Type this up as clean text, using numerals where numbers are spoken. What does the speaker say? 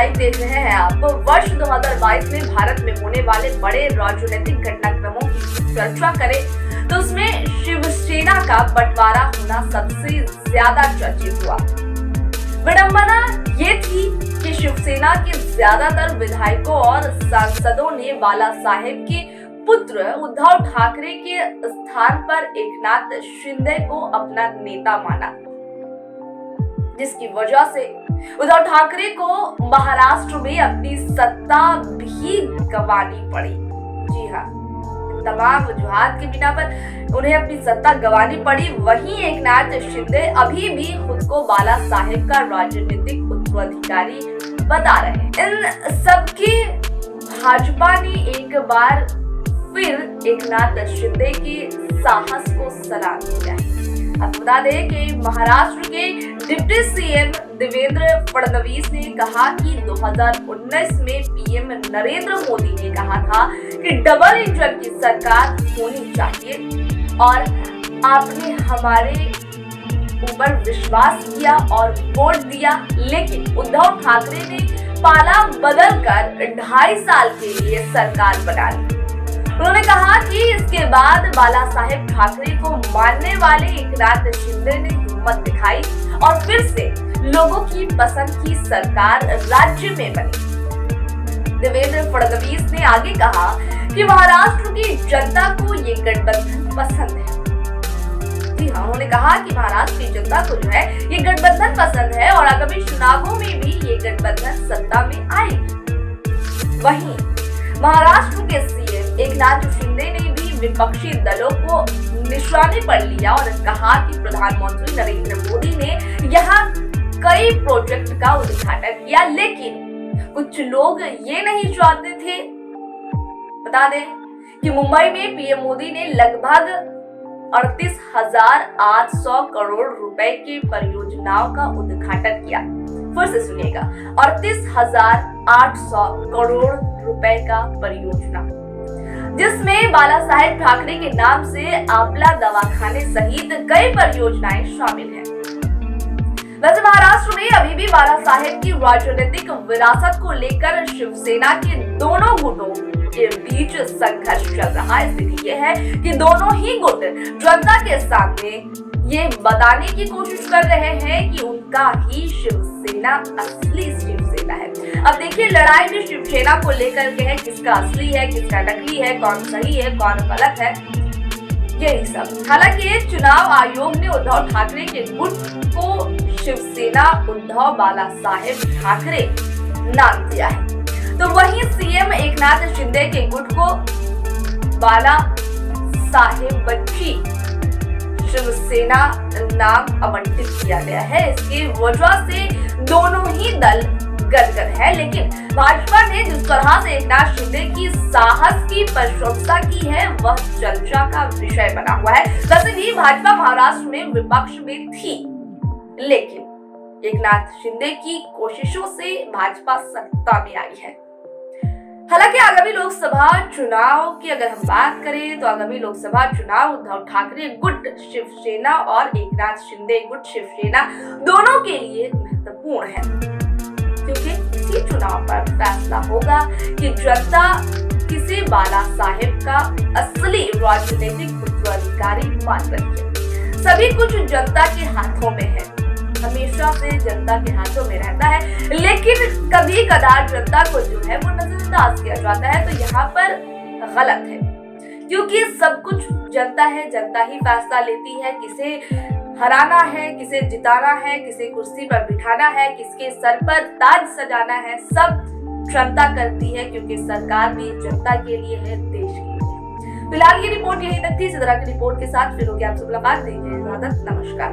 Live देख रहे हैं आप। वर्ष 2022 में भारत में होने वाले बड़े राजनीतिक घटनाक्रमों की चर्चा करें तो उसमें शिवसेना का बंटवारा होना सबसे ज्यादा चर्चित हुआ। विडंबना ये थी कि शिवसेना के ज्यादातर विधायकों और सांसदों ने बाला साहेब के पुत्र उद्धव ठाकरे के स्थान पर एकनाथ शिंदे को अपना नेता माना, जिसकी वजह से उद्धव ठाकरे को महाराष्ट्र में अपनी सत्ता भी गंवानी पड़ी। जी हाँ, तमाम वजूहात के बिना पर उन्हें अपनी सत्ता गंवानी पड़ी। वहीं एकनाथ शिंदे अभी भी खुद को बाला साहेब का राजनीतिक उत्तराधिकारी बता रहे हैं। इन सबकी भाजपा ने एक बार फिर एकनाथ शिंदे के साहस को सलाम किया है। आपको बता दें कि महाराष्ट्र के डिप्टी सीएम देवेंद्र फडणवीस ने कहा कि 2019 में पीएम नरेंद्र मोदी ने कहा था कि डबल इंजन की सरकार होनी चाहिए और आपने हमारे ऊपर विश्वास किया और वोट दिया, लेकिन उद्धव ठाकरे ने पाला बदलकर 2.5 साल के लिए सरकार बना ली। उन्होंने कहा कि इसके बाद बाला साहेब ठाकरे को मानने वाले एकनाथ शिंदे ने हिम्मत दिखाई और फिर से लोगों की पसंद की सरकार राज्य में बनी। देवेंद्र फडणवीस ने आगे कहा कि महाराष्ट्र की जनता को ये गठबंधन पसंद है। जी हाँ, उन्होंने कहा कि महाराष्ट्र की जनता को जो है ये गठबंधन पसंद है और आगामी चुनावों में भी ये गठबंधन सत्ता में आएगी। वहीं महाराष्ट्र के सीएम एकनाथ शिंदे ने भी विपक्षी दलों को निशाने पर लिया और कहा कि प्रधानमंत्री नरेंद्र मोदी ने यहाँ कई प्रोजेक्ट का उद्घाटन किया, लेकिन कुछ लोग ये नहीं चाहते थे। बता दें कि मुंबई में पीएम मोदी ने लगभग 38,800 करोड़ रुपए की परियोजनाओं का उद्घाटन किया। फिर से सुनिएगा, 38,800 करोड़ रुपए का परियोजना, जिसमें बाला साहेब ठाकरे के नाम से आंवला दवाखाने सहित कई परियोजनाएं शामिल हैं। वैसे महाराष्ट्र में अभी भी बाला साहेब की राजनीतिक विरासत को लेकर शिवसेना के दोनों गुटों के बीच संघर्ष चल रहा है। स्थिति यह है कि दोनों ही गुट जनता के सामने ये बताने की कोशिश कर रहे हैं कि उनका ही शिवसेना असली शिवसेना है। अब देखिए, लड़ाई भी शिवसेना को लेकर के है, किसका असली है, किसका नकली है, कौन सही है, कौन गलत है, यही सब। हालांकि चुनाव आयोग ने उद्धव ठाकरे के गुट को शिवसेना उद्धव बाला साहेब ठाकरे नाम दिया है, तो वहीं सीएम एकनाथ शिंदे के गुट को बाला साहेब बच्ची शिवसेना नाम आवंटित किया गया है। इसकी वजह से दोनों ही दल गदगद है, लेकिन भाजपा ने जिस तरह से एकनाथ शिंदे की साहस की प्रशंसा की है वह चर्चा का विषय बना हुआ है। वैसे भी भाजपा महाराष्ट्र में विपक्ष में थी, लेकिन एकनाथ शिंदे की कोशिशों से भाजपा सत्ता में आई है। हालांकि आगामी लोकसभा चुनाव की अगर हम बात करें तो आगामी लोकसभा चुनाव उद्धव ठाकरे गुट शिवसेना और एकनाथ शिंदे गुट शिवसेना दोनों के लिए महत्वपूर्ण है, क्योंकि इसी चुनाव पर फैसला होगा कि जनता किसे बाला साहेब का असली राजनीतिक उत्तराधिकारी मान रही है। सभी कुछ जनता के हाथों में है, हमेशा से जनता के हाथों में रहता है, लेकिन कभी कदार जनता को जो है वो नजरअंदाज किया जाता है। तो यहाँ पर गलत है, क्योंकि सब कुछ जनता है, जनता ही फैसला लेती है किसे हराना है, किसे जिताना है, किसे कुर्सी पर बिठाना है, किसके सर पर ताज सजाना है, सब जनता करती है, क्योंकि सरकार भी जनता के लिए है, देश के लिए। फिलहाल ये रिपोर्ट यहीं तक थी। इस तरह की रिपोर्ट के साथ फिर होगी आपसे मुलाकात। दीजिए इजाजत, नमस्कार।